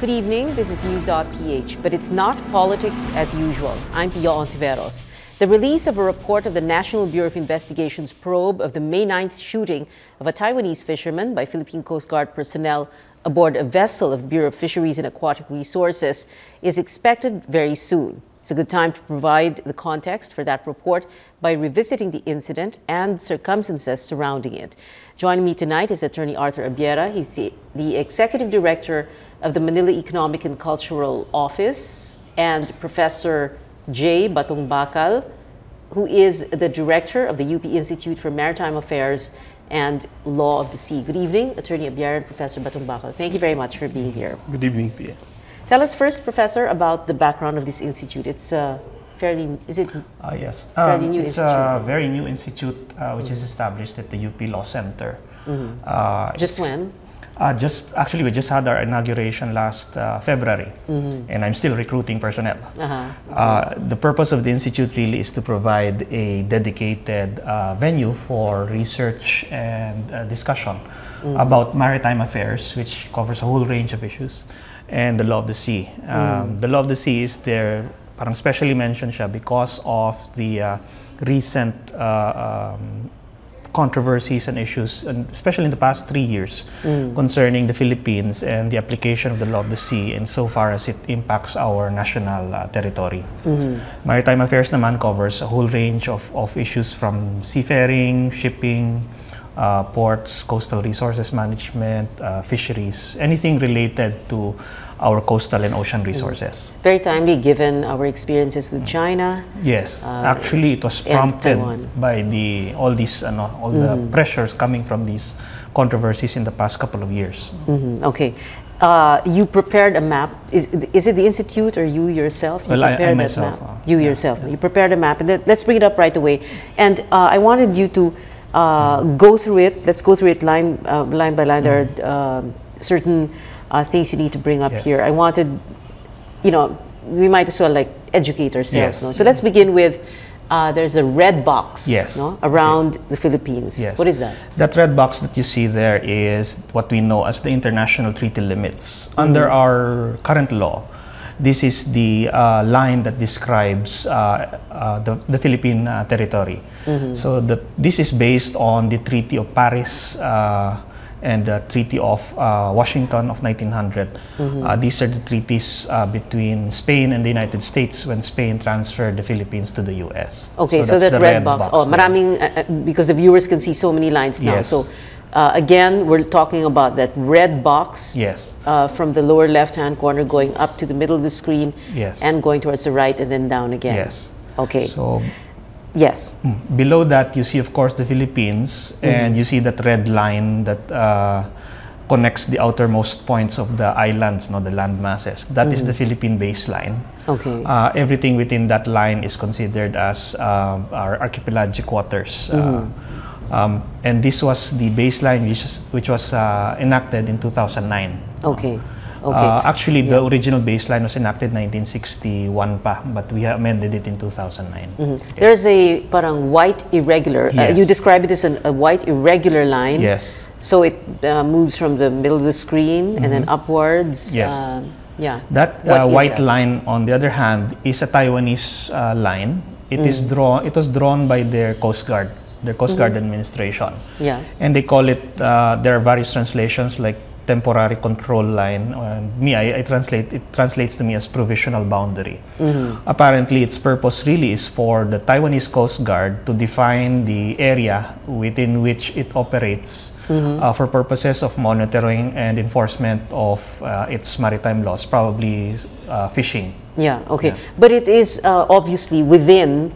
Good evening, this is News.PH, but it's not politics as usual. I'm Pia Hontiveros. The release of a report of the National Bureau of Investigation's probe of the May 9th shooting of a Taiwanese fisherman by Philippine Coast Guard personnel aboard a vessel of Bureau of Fisheries and Aquatic Resources is expected very soon. It's a good time to provide the context for that report by revisiting the incident and circumstances surrounding it. Joining me tonight is Attorney Arthur Abiera. He's the Executive Director of the Manila Economic and Cultural Office, and Professor J. Batong Bakal, who is the Director of the UP Institute for Maritime Affairs and Law of the Sea. Good evening, Attorney Abiera and Professor Batong Bakal. Thank you very much for being here. Good evening, Pia. Tell us first, Professor, about the background of this institute. It's fairly, is it yes. fairly new it's institute? a very new institute which is established at the UP Law Center. Just when? Actually, we just had our inauguration last February, and I'm still recruiting personnel. The purpose of the institute really is to provide a dedicated venue for research and discussion about maritime affairs, which covers a whole range of issues, and the law of the sea. The law of the sea is there, parang specially mentioned siya because of the recent controversies and issues, and especially in the past 3 years, concerning the Philippines and the application of the law of the sea insofar as it impacts our national territory. Maritime affairs naman covers a whole range of issues from seafaring, shipping, ports, coastal resources management, fisheries, anything related to our coastal and ocean resources. Very timely given our experiences with China. Yes, actually it was prompted by all the pressures coming from these controversies in the past couple of years. Okay. You prepared a map. Is it the Institute or you yourself? You well, I Map? myself. You yourself. You prepared a map. And let's bring it up right away. And I wanted you to go through it. Let's go through it line by line. There are certain things you need to bring up here. I wanted, we might as well like educate ourselves. No? So let's begin with, there's a red box around the Philippines. What is that? That red box that you see there is what we know as the international treaty limits. Under our current law, this is the line that describes the Philippine territory. So this is based on the Treaty of Paris and the Treaty of Washington of 1900. These are the treaties between Spain and the United States when Spain transferred the Philippines to the US. Okay, so that red box. Because the viewers can see so many lines now. So again, we're talking about that red box from the lower left-hand corner going up to the middle of the screen and going towards the right and then down again. Okay. So below that, you see, of course, the Philippines, and you see that red line that connects the outermost points of the islands, the land masses. That is the Philippine baseline. Okay. Everything within that line is considered as our archipelagic waters. And this was the baseline which was enacted in 2009. Okay. Actually, the original baseline was enacted in 1961 pa, but we amended it in 2009. There's a parang white irregular. You describe it as a white irregular line. Yes. So it moves from the middle of the screen and then upwards. Yes. That white line, on the other hand, is a Taiwanese line. It was drawn by their Coast Guard, their Coast Guard administration. And they call it. There are various translations like temporary control line. It translates to me as provisional boundary. Apparently, its purpose really is for the Taiwanese Coast Guard to define the area within which it operates for purposes of monitoring and enforcement of its maritime laws, probably fishing. But it is obviously within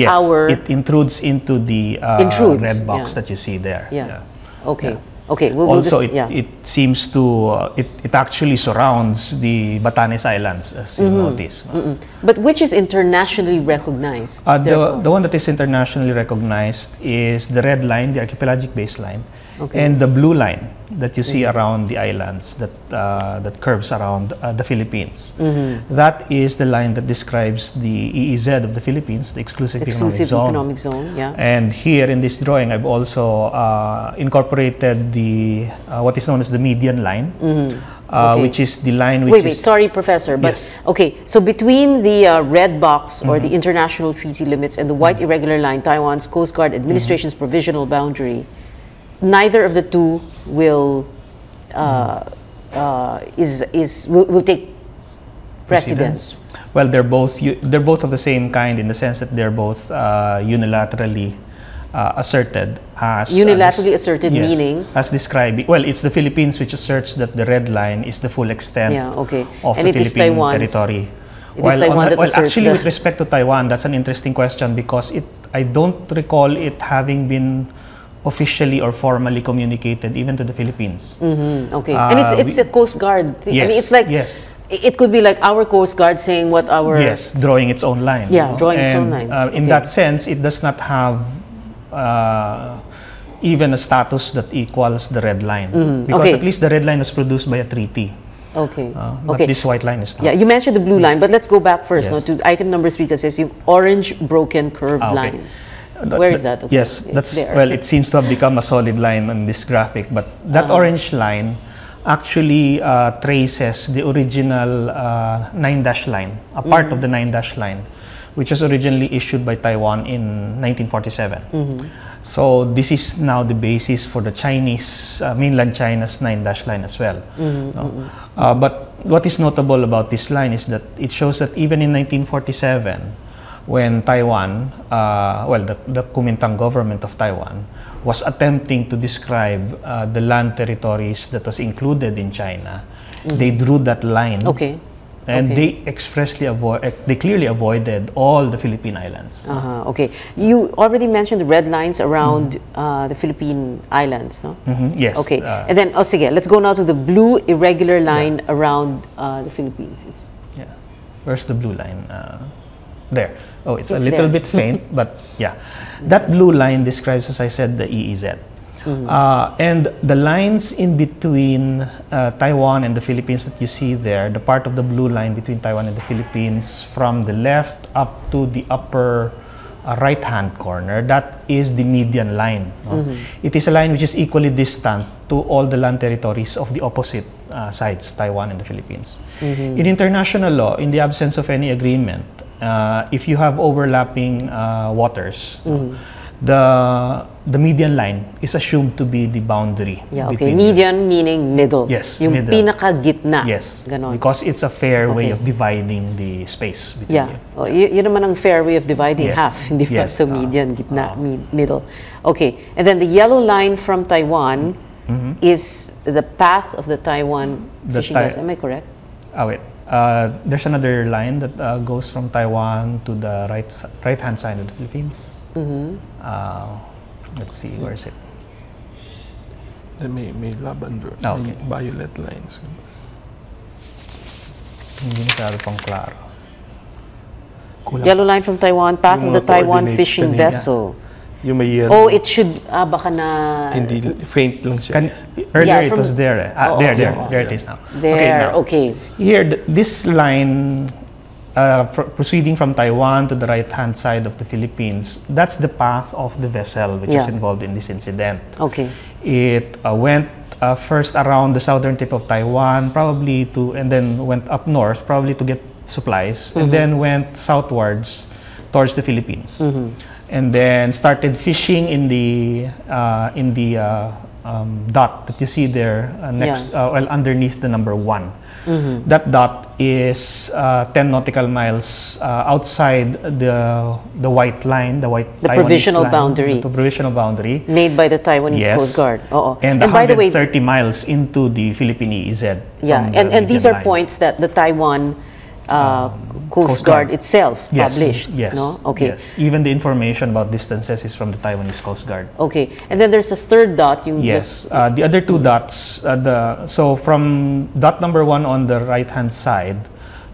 our... it intrudes into the red box that you see there. Okay. Also, it seems to it actually surrounds the Batanes Islands, as you notice. But which is internationally recognized? The one that is internationally recognized is the red line, the archipelagic baseline, and the blue line that you see around the islands that curves around the Philippines. That is the line that describes the EEZ of the Philippines, the exclusive economic zone. And here in this drawing, I've also incorporated the what is known as the median line. which is the line which Wait, sorry, Professor, but yes. Okay, so between the red box or the international treaty limits and the white irregular line, Taiwan's Coast Guard Administration's provisional boundary, neither of the two will will take precedence. Well, they're both of the same kind in the sense that they're both unilaterally asserted as unilaterally asserted, yes, meaning as describing. Well, it's the Philippines which asserts that the red line is the full extent of and the Philippine territory. Actually, with respect to Taiwan, that's an interesting question because I don't recall it having been officially or formally communicated even to the Philippines. Okay, and it's a Coast Guard thing. Yes, I mean, it's like it could be like our Coast Guard saying what our drawing its own line. Yeah, drawing its own line. In that sense, it does not have even a status that equals the red line because at least the red line was produced by a treaty. But this white line is not. Yeah, you mentioned the blue line, but let's go back first to item number 3 because it's orange broken curved lines. Where is that? Yes, that's there. Well, it seems to have become a solid line on this graphic, but that orange line actually traces the original 9-dash line, a part of the 9-dash line, which was originally issued by Taiwan in 1947. So this is now the basis for the Chinese, mainland China's 9-dash line as well. But what is notable about this line is that it shows that even in 1947, when Taiwan, the Kuomintang government of Taiwan was attempting to describe the land territories that was included in China, they drew that line. And they expressly they clearly avoided all the Philippine islands. Okay. You already mentioned the red lines around the Philippine islands, no? Yes. Okay. And then, let's go now to the blue irregular line around the Philippines. Where's the blue line? There. Oh, it's a little bit faint, but that blue line describes, as I said, the EEZ. And the lines in between Taiwan and the Philippines that you see there, the part of the blue line between Taiwan and the Philippines from the left up to the upper right-hand corner, that is the median line. It is a line which is equally distant to all the land territories of the opposite sides, Taiwan and the Philippines. In international law, in the absence of any agreement, if you have overlapping waters, the median line is assumed to be the boundary. Median meaning middle. Yes, yung middle. Pinaka-gitna. Yes, because it's a fair way of dividing the space between yun naman ang fair way of dividing half, hindi ba? So median, gitna, middle. Okay, and then the yellow line from Taiwan is the path of the Taiwan fishing vessel. Am I correct? There's another line that goes from Taiwan to the right-hand side of the Philippines. Let's see, where is it? May lavender, may violet lines. Hindi masyado pang klaro. Yellow line from Taiwan, path of the Taiwan fishing vessel. Yung may yellow. Oh, it should, baka na... Hindi, faint lang siya. Earlier it was there. There it is now. Okay. Here, this line, proceeding from Taiwan to the right-hand side of the Philippines, that's the path of the vessel which is involved in this incident. It went first around the southern tip of Taiwan, and then went up north, probably to get supplies, and then went southwards towards the Philippines. And then started fishing in the dot that you see there underneath the number 1. That dot is 10 nautical miles outside the white line, the provisional boundary. The provisional boundary made by the Taiwanese Coast Guard. And 130 miles into the Philippine EEZ. And these are points that the Taiwan Coast Guard itself published. Even the information about distances is from the Taiwanese Coast Guard. And then there's a third dot. The other two dots. So from dot number 1 on the right-hand side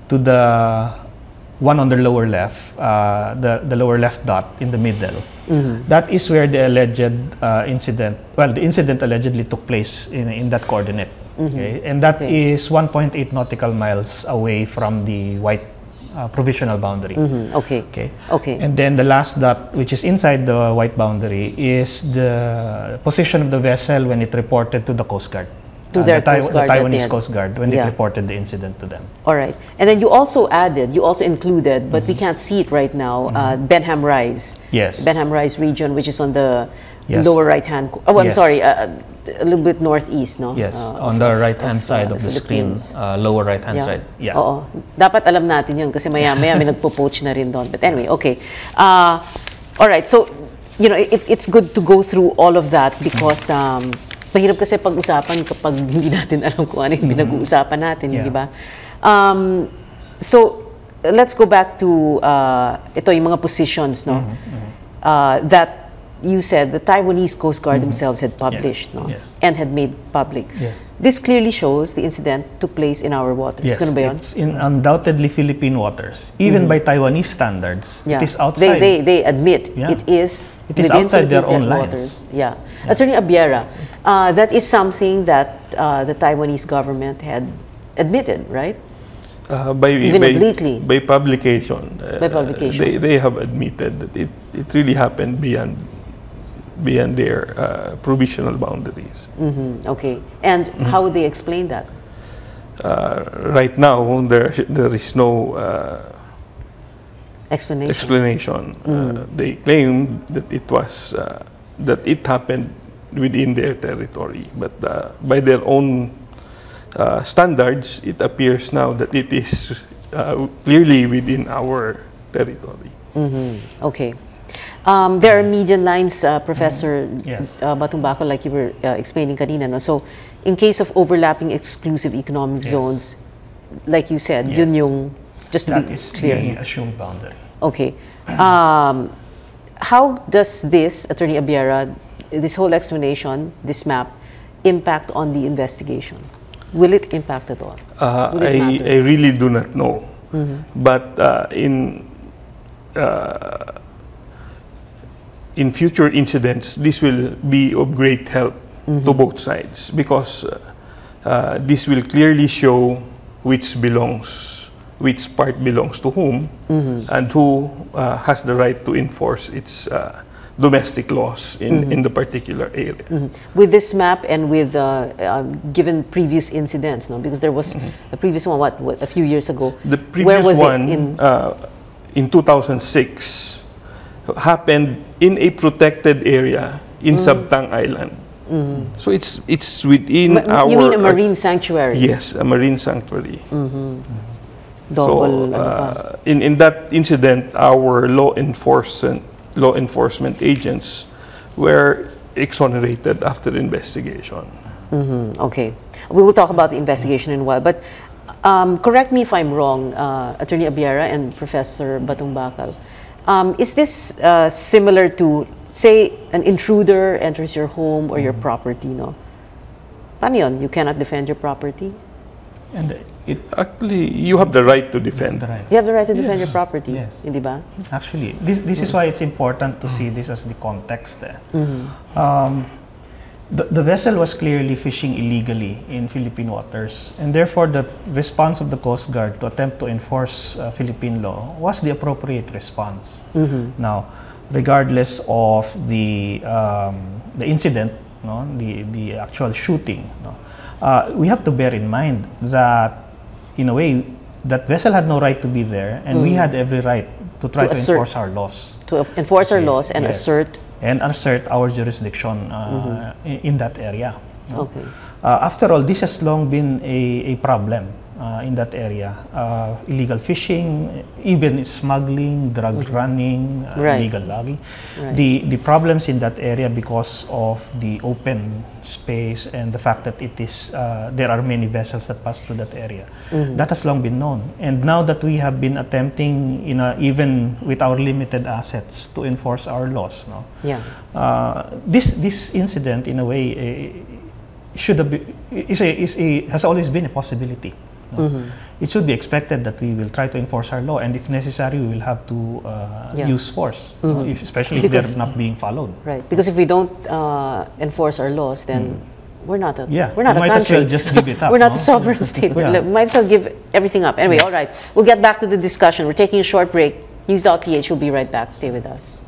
to the one on the lower left, the lower left dot in the middle. That is where the alleged incident. Well, the incident allegedly took place in that coordinate. And that is 1.8 nautical miles away from the white provisional boundary. And then the last dot, which is inside the white boundary, is the position of the vessel when it reported to the Coast Guard. to their Coast Guard, the Taiwanese Coast Guard, when they reported the incident to them. All right. And then you also included, but we can't see it right now, Benham Rise. Yes. Benham Rise region, which is on the lower right-hand, I'm sorry, a little bit northeast, no? Yes, on the right-hand side of the screen, lower right-hand side. Yeah. Oo. Dapat alam natin yun kasi maya-maya may nagpo-poach na rin doon. But anyway, okay. All right, so, you know, it's good to go through all of that because mahirap kasi pag-usapan kapag hindi natin alam kung ano yung pinag-uusapan natin, di ba? So, let's go back to ito yung mga positions, no? That you said the Taiwanese Coast Guard themselves had published, no? And had made public. This clearly shows the incident took place in our waters. Ganun ba yun? It's in undoubtedly Philippine waters. Even by Taiwanese standards, it is outside. They admit it is outside their own lines. Attorney Abiera, that is something that the Taiwanese government had admitted, right? By publication. They have admitted that it really happened beyond their provisional boundaries. Okay. And how would they explain that? Right now, there is no explanation. They claim that it was that it happened within their territory, but by their own standards, it appears now that it is clearly within our territory. Okay. There are median lines, Professor Batumbako, like you were explaining kanina. No? So, in case of overlapping exclusive economic zones, like you said, yun yung, just to be clear. That is the assumed boundary. Okay. How does this, Attorney Abiera, this whole explanation, this map, impact on the investigation? Will it impact at all? I really do not know. But in future incidents, this will be of great help to both sides because this will clearly show which part belongs to whom and who has the right to enforce its domestic laws in the particular area. With this map and with given previous incidents, no? Because there was a previous one, what a few years ago. The previous one in 2006 happened in a protected area in Sabtang Island. So it's within our... You mean a marine sanctuary? Yes, a marine sanctuary. So in that incident, our law enforcement agents were exonerated after investigation. Okay. We will talk about the investigation in a while. But correct me if I'm wrong, Attorney Abiera and Professor Batumbakal. Is this similar to, say, an intruder enters your home or your property, no? Paano yun? You cannot defend your property? And actually, you have the right to defend. You have the right to defend your property, hindi ba? Actually, this is why it's important to see this as the context. The vessel was clearly fishing illegally in Philippine waters, and therefore the response of the Coast Guard to attempt to enforce Philippine law was the appropriate response. Now, regardless of the incident, no, the actual shooting, no, we have to bear in mind that, in a way, that vessel had no right to be there, and we had every right to try to enforce our laws. To enforce our laws and assert our jurisdiction in that area. No? Okay. After all, this has long been a problem in that area. Illegal fishing, even smuggling, drug running, illegal logging. The problems in that area because of the open space and the fact that it is there are many vessels that pass through that area. That has long been known. And now that we have been attempting, even with our limited assets, to enforce our laws, no? This incident, in a way, has always been a possibility. No? It should be expected that we will try to enforce our law, and if necessary, we will have to use force, especially if they're not being followed. Right, because if we don't enforce our laws, then we're not a country. Might as well just give it up. We're not a sovereign state. We might as well give everything up. Anyway, all right, we'll get back to the discussion. We're taking a short break. News.PH will be right back. Stay with us.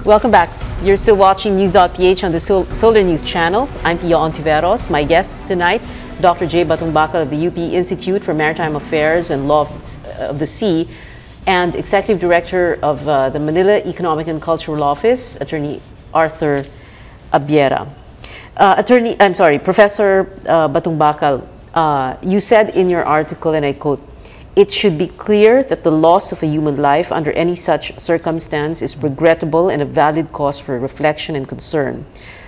Welcome back. You're still watching News.PH on the Solar News channel. I'm Pia Hontiveros. My guests tonight, Dr. J. Batumbakal of the UP Institute for Maritime Affairs and Law of the Sea, and Executive Director of the Manila Economic and Cultural Office, Attorney Arthur Abiera. Professor Batumbakal, you said in your article, and I quote, "It should be clear that the loss of a human life under any such circumstance is regrettable and a valid cause for reflection and concern.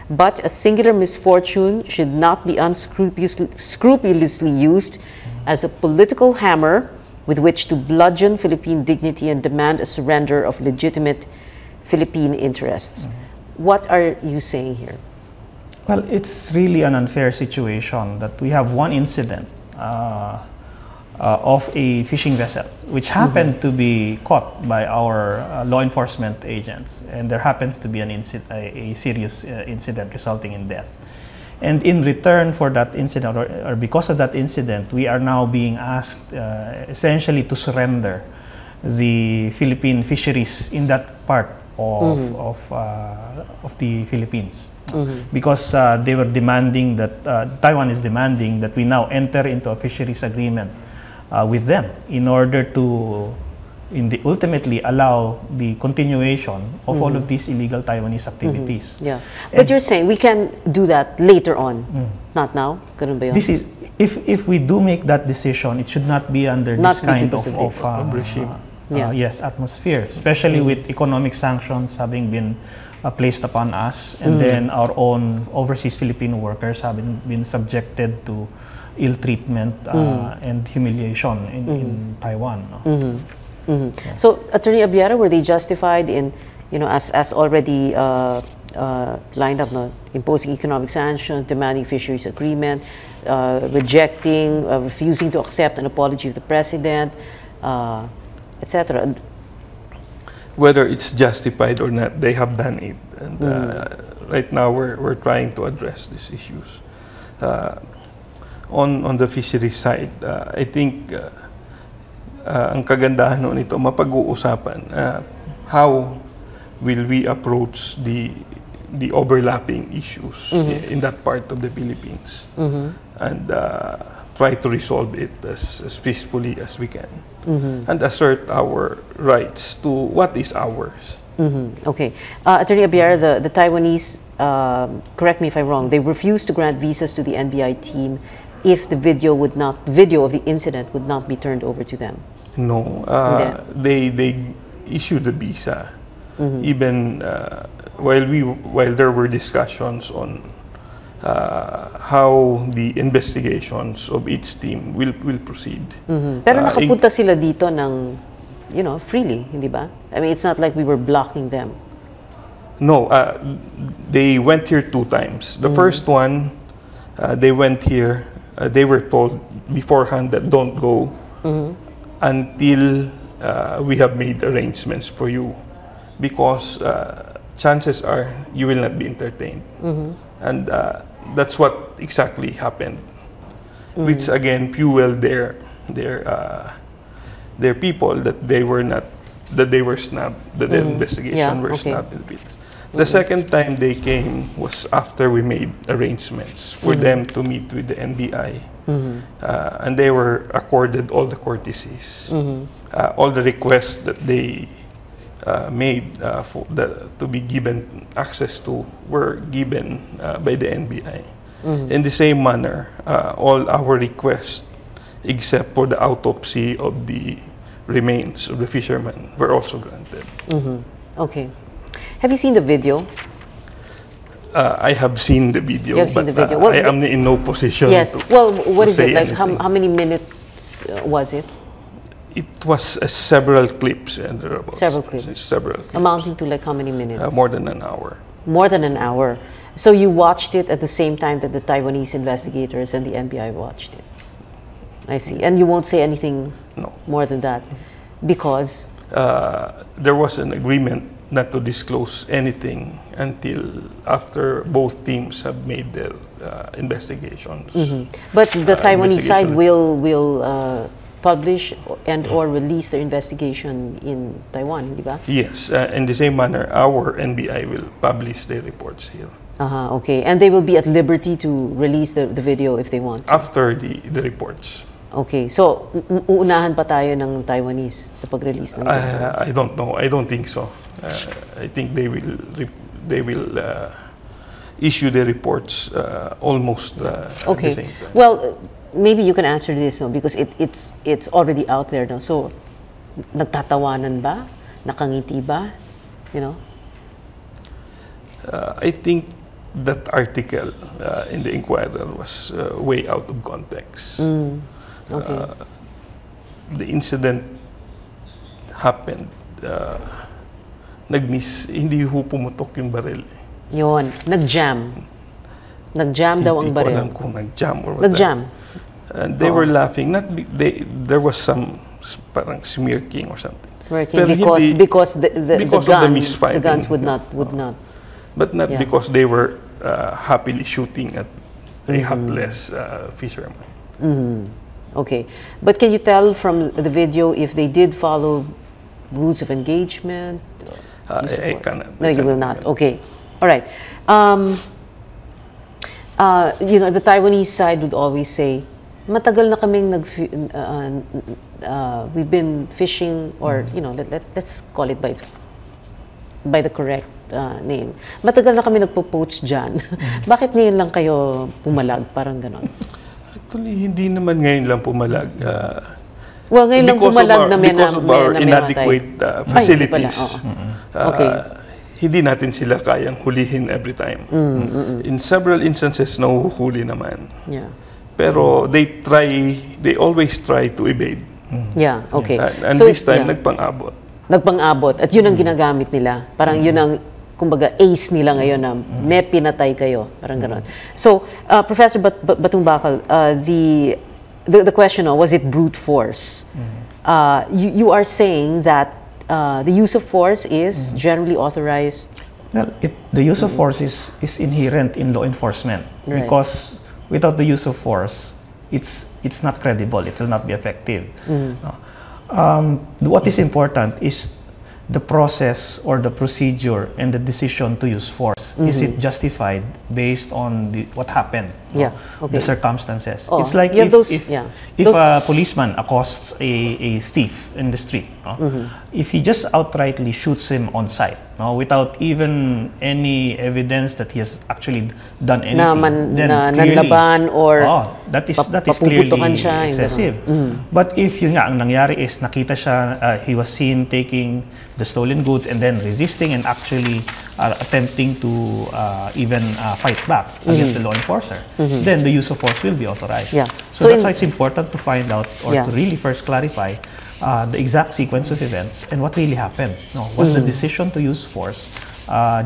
But a singular misfortune should not be unscrupulously used as a political hammer with which to bludgeon Philippine dignity and demand a surrender of legitimate Philippine interests." What are you saying here? Well, it's really an unfair situation that we have one incident of a fishing vessel, which happened to be caught by our law enforcement agents, and there happens to be a serious incident resulting in death. And in return for that incident, or because of that incident, we are now being asked essentially to surrender the Philippine fisheries in that part of the Philippines. Because they were demanding that, Taiwan is demanding that we now enter into a fisheries agreement with them in order to ultimately allow the continuation of all of these illegal Taiwanese activities. Yeah, but you're saying we can do that later on, not now? Ganun ba yun? This is, if we do make that decision, it should not be under this kind of regime. Yes, atmosphere, especially with economic sanctions having been placed upon us, and then our own overseas Filipino workers having been subjected to ill treatment and humiliation in Taiwan. Yeah. So, Attorney Abiera, were they justified in, as already lined up, imposing economic sanctions, demanding fisheries agreement, rejecting, refusing to accept an apology of the president, etc.? Whether it's justified or not, they have done it. And right now, we're trying to address these issues. On the fishery side, I think ang kagandahan nito mapag-uusapan how will we approach the overlapping issues in that part of the Philippines and try to resolve it as peacefully as we can and assert our rights to what is ours. Okay. Attorney Abiera, the Taiwanese, correct me if I'm wrong, they refused to grant visas to the NBI team if the video of the incident would not be turned over to them. No, they issued the visa. Even while there were discussions on how the investigations of each team will proceed. Pero nakapunta sila dito ng, freely, hindi ba? I mean, it's not like we were blocking them. No, they went here 2 times. The first one, they went here. They were told beforehand that don't go until we have made arrangements for you, because chances are you will not be entertained. And that's what exactly happened, which again fueled their people that they were snubbed, that the investigation were snubbed in the business. The second time they came was after we made arrangements for them to meet with the NBI, and they were accorded all the courtesies, all the requests that they made to be given access to were given by the NBI. In the same manner, all our requests, except for the autopsy of the remains of the fishermen, were also granted. Okay. Have you seen the video? I have seen the video, you have seen the video. I am in no position to Well, what is it? Like, anything. how many minutes was it? It was several clips. Several clips. Several clips. Amounting to like how many minutes? More than an hour. More than an hour. So you watched it at the same time that the Taiwanese investigators and the NBI watched it? I see. And you won't say anything more than that? Because? There was an agreement not to disclose anything until after both teams have made their investigations. But the Taiwanese side will publish and or release their investigation in Taiwan, di ba? Yes, in the same manner, our NBI will publish their reports here. Okay. And they will be at liberty to release the video if they want? After the reports. Okay. So, uunahan pa tayo ng Taiwanese sa pag-release ng video? I don't know. I don't think so. I think they will issue the reports almost at the same time. Well, maybe you can answer this, no? Because it's already out there, no? So, nagtatawanan ba? Nakangiti ba? You know? I think that article in the Inquirer was way out of context. Okay. The incident happened. Hindi ho pumutok yung baril. Yun. Nag-jam. Nag-jam daw ang baril. Hindi ko alam kung nag-jam or what. Nag-jam. And they were laughing. There was some parang smirking or something. Smirking because the guns would not. But not because they were happily shooting at a hapless fisherman. Okay. But can you tell from the video if they did follow rules of engagement? I cannot. No, you will not. Okay. All right. You know, the Taiwanese side would always say, matagal na kaming we've been fishing, or you know, let's call it by the correct name. Matagal na kami nagpo-poach dyan. Bakit ngayon lang kayo pumalag? Parang ganon. Actually, hindi naman ngayon lang pumalag. Well, ngayon lang pumalag na may because of our inadequate facilities. Hindi natin sila kayang hulihin every time. In several instances, nahuhuli naman. Yeah. Pero they always try to evade. Yeah, okay. And so, this time, nagpang-abot. Nagpang-abot. At yun ang ginagamit nila. Parang yun ang, kumbaga, ace nila ngayon na may pinatay kayo. Parang gano'n. So, Professor Batong Bakal, the question, was it brute force? You are saying that the use of force is generally authorized? Well, the use of force is inherent in law enforcement. Right. Because without the use of force, it's not credible. It will not be effective. What is important is the process or the procedure and the decision to use force. Is it justified based on what happened? Yeah. Okay. The circumstances. It's like if a policeman accosts a thief in the street, if he just outrightly shoots him on sight, without even any evidence that he has actually done anything, then clearly, that is clearly excessive. But if yun nga, ang nangyari is nakita siya, he was seen taking the stolen goods and then resisting and actually attempting to even fight back against the law enforcer, then the use of force will be authorized. Yeah. So that's why it's important to find out or to really first clarify the exact sequence of events and what really happened. Was the decision to use force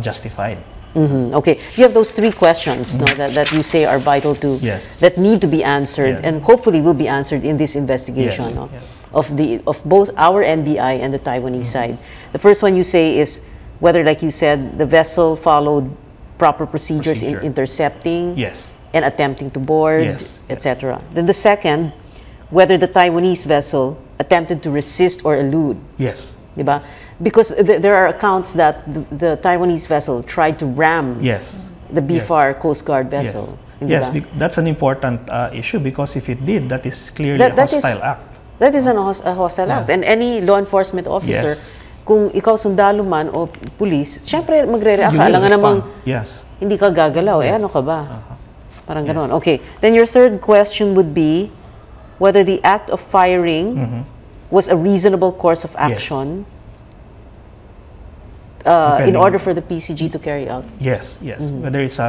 justified? Okay, you have those three questions that you say are vital to that need to be answered and hopefully will be answered in this investigation of both our NBI and the Taiwanese side. The first one you say is whether, like you said, the vessel followed proper procedures in intercepting and attempting to board, etc. Then the second, whether the Taiwanese vessel attempted to resist or elude. Yes. Diba? Because there are accounts that the Taiwanese vessel tried to ram the BFAR Coast Guard vessel. Yes, that's an important issue because if it did, that is clearly a hostile act. That is a hostile act. And any law enforcement officer, kung ikaw sundalo man o pulis, syempre magre-react ka. Alam nga namang hindi ka gagalaw. Ano ka ba? Parang ganon. Okay. Then your third question would be whether the act of firing was a reasonable course of action in order for the PCG to carry out. Whether it's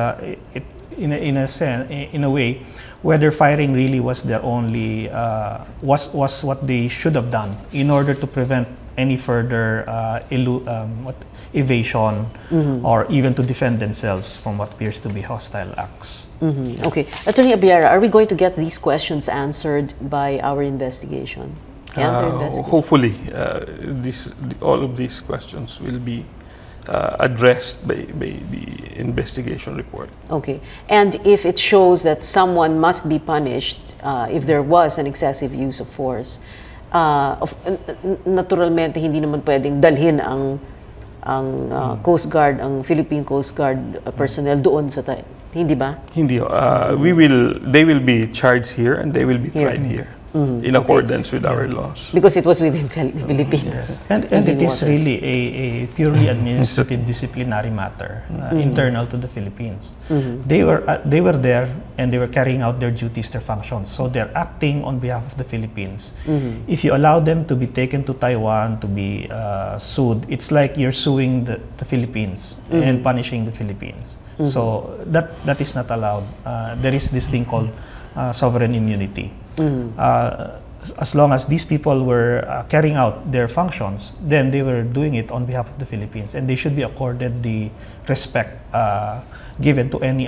in a way, whether firing really was their only was what they should have done in order to prevent any further evasion or even to defend themselves from what appears to be hostile acts. Okay, Attorney Abiera, are we going to get these questions answered by our investigation? Hopefully, all of these questions will be addressed by the investigation report. Okay. And if it shows that someone must be punished if there was an excessive use of force, naturalmente hindi naman pwedeng dalhin ang Coast Guard, ang Philippine Coast Guard personnel doon sa hindi ba? Hindi. They will be charged here and they will be tried here. In accordance with our laws. Because it was within the Philippines. Yes. And it is really a purely administrative disciplinary matter internal to the Philippines. They were there and they were carrying out their duties, their functions. So they're acting on behalf of the Philippines. If you allow them to be taken to Taiwan to be sued, it's like you're suing the Philippines and punishing the Philippines. So that is not allowed. There is this thing called sovereign immunity. As long as these people were carrying out their functions, then they were doing it on behalf of the Philippines, and they should be accorded the respect given to any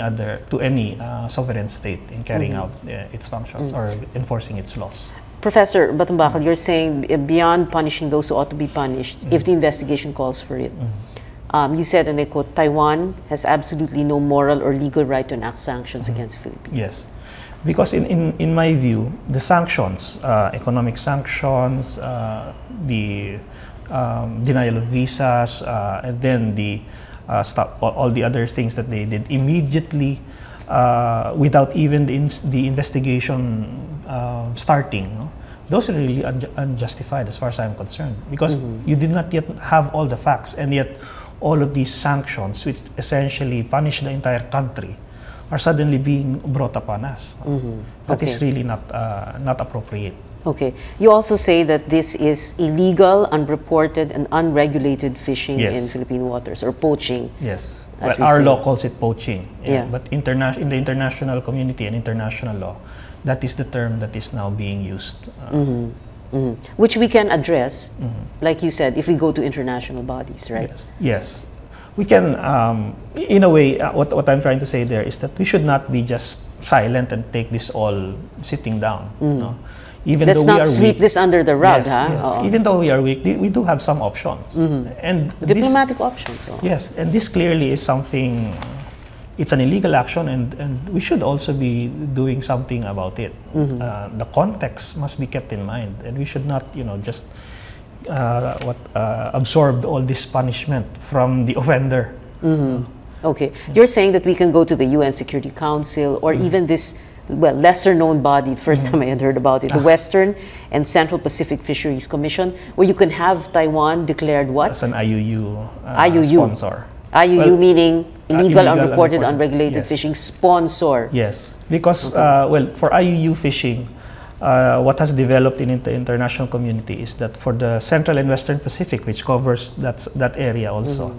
sovereign state in carrying out its functions or enforcing its laws. Professor Batumbakal, you're saying beyond punishing those who ought to be punished, if the investigation calls for it. You said, and I quote, Taiwan has absolutely no moral or legal right to enact sanctions against the Philippines. Yes. Because in my view, the sanctions, economic sanctions, the denial of visas, and then the all the other things that they did immediately without even the investigation starting, no? Those are really unjustified as far as I'm concerned, because you did not yet have all the facts, and yet all of these sanctions, which essentially punish the entire country, are suddenly being brought upon us. That is really not appropriate. Okay. You also say that this is illegal, unreported, and unregulated fishing in Philippine waters, or poaching. Yes. Well, our law calls it poaching. But in the international community and international law, that is the term that is now being used. Which we can address, like you said, if we go to international bodies, right? Yes. We can, in a way, what I'm trying to say there is that we should not be just silent and take this all sitting down. No? Even Let's though we not are sweep weak, this under the rug, Even though we are weak, we do have some options. And diplomatic options. Yes, and this clearly is something, it's an illegal action, and we should also be doing something about it. The context must be kept in mind, and we should not, just absorbed all this punishment from the offender. Okay. You're saying that we can go to the UN Security Council or even this, lesser known body, first time I had heard about it, the Western and Central Pacific Fisheries Commission, where you can have Taiwan declared what? As an IUU sponsor. IUU meaning illegal, unreported, unregulated fishing sponsor. Yes. Because, for IUU fishing, what has developed in the international community is that for the Central and Western Pacific, which covers that area also,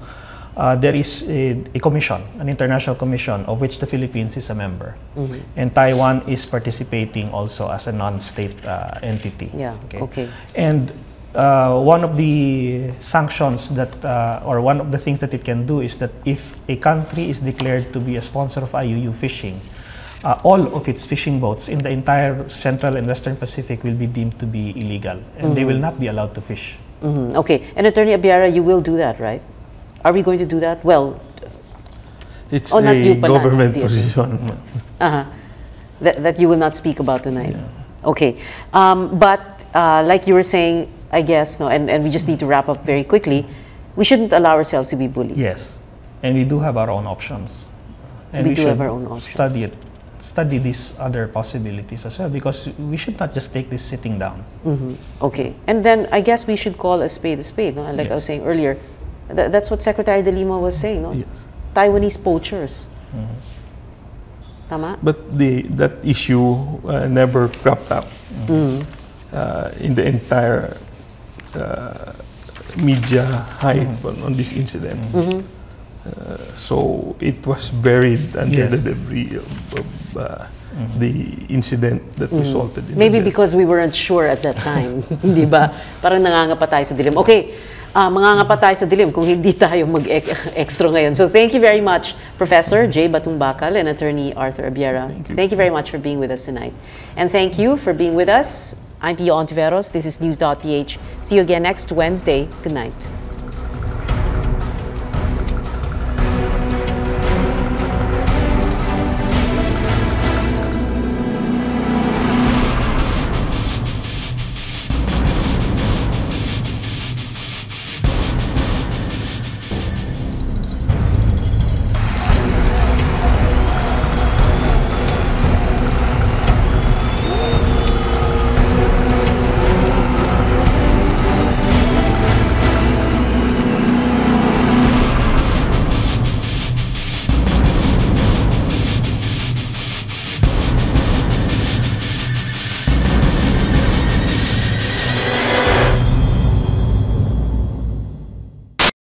there is a commission, an international commission, of which the Philippines is a member. And Taiwan is participating also as a non-state entity. And one of the sanctions that, or one of the things that it can do is that if a country is declared to be a sponsor of IUU fishing, all of its fishing boats in the entire Central and Western Pacific will be deemed to be illegal, and they will not be allowed to fish. Okay, and Attorney Abiara, you will do that, right? Are we going to do that? Well, it's a government position. That you will not speak about tonight. Okay, but like you were saying, I guess, and we just need to wrap up very quickly, we shouldn't allow ourselves to be bullied. Yes, and we do have our own options. And we do have our own options. Study these other possibilities as well, because we should not just take this sitting down. Okay, and then I guess we should call a spade, no? Like I was saying earlier, that's what Secretary De Lima was saying, no? Taiwanese poachers. Tama? But that issue never cropped up in the entire media hype on this incident. So it was buried under the debris of the incident that resulted in maybe because we weren't sure at that time, di ba? Parang nangangapa tayo sa dilim. Okay, mangangapa tayo sa dilim kung hindi tayo mag-extra ngayon. So thank you very much, Professor J. Batumbakal and Attorney Arthur Abiara. Thank you very much for being with us tonight. And thank you for being with us. I'm Pia Hontiveros. This is News.PH. See you again next Wednesday. Good night.